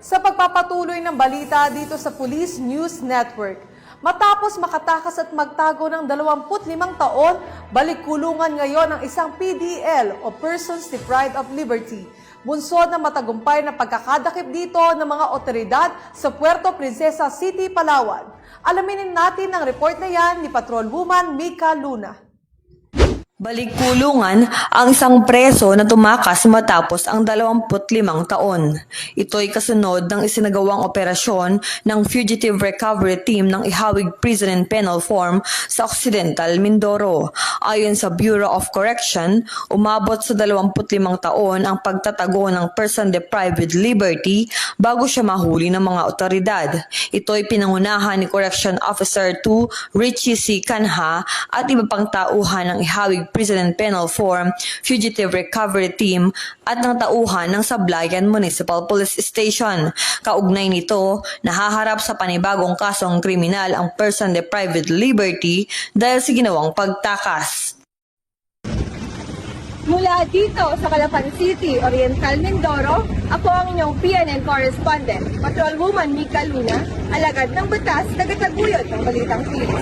sa pagpapatuloy ng balita dito sa Police News Network. Matapos makatakas at magtago ng 25 taon, balik kulungan ngayon ang isang PDL o Persons Deprived of Liberty. Bunsod ng matagumpay na pagkakadakip dito ng mga otoridad sa Puerto Princesa City, Palawan. Alamin natin ang report na yan ni Patrolwoman Mika Luna. Balik kulungan ang isang preso na tumakas matapos ang 25 taon. Ito'y kasunod ng isinagawang operasyon ng Fugitive Recovery Team ng Ihawig Prison and Penal Form sa Occidental Mindoro. Ayon sa Bureau of Correction, umabot sa 25 taon ang pagtatago ng person deprived with liberty bago siya mahuli ng mga otoridad. Ito'y pinangunahan ni Correction Officer 2 Richie C. Canha at iba pang tauhan ng Ihawig Prison and Penal Form, Fugitive Recovery Team at ng tauhan ng Sablayan Municipal Police Station. Kaugnay nito, nahaharap sa panibagong kasong kriminal ang person deprived with liberty dahil sa ginawang pagtakas. Mula dito sa Calapan City, Oriental Mindoro, ako ang inyong PNN correspondent, Patrolwoman Mika Luna, alagad ng batas, tagataguyod ng Balitang Philippines.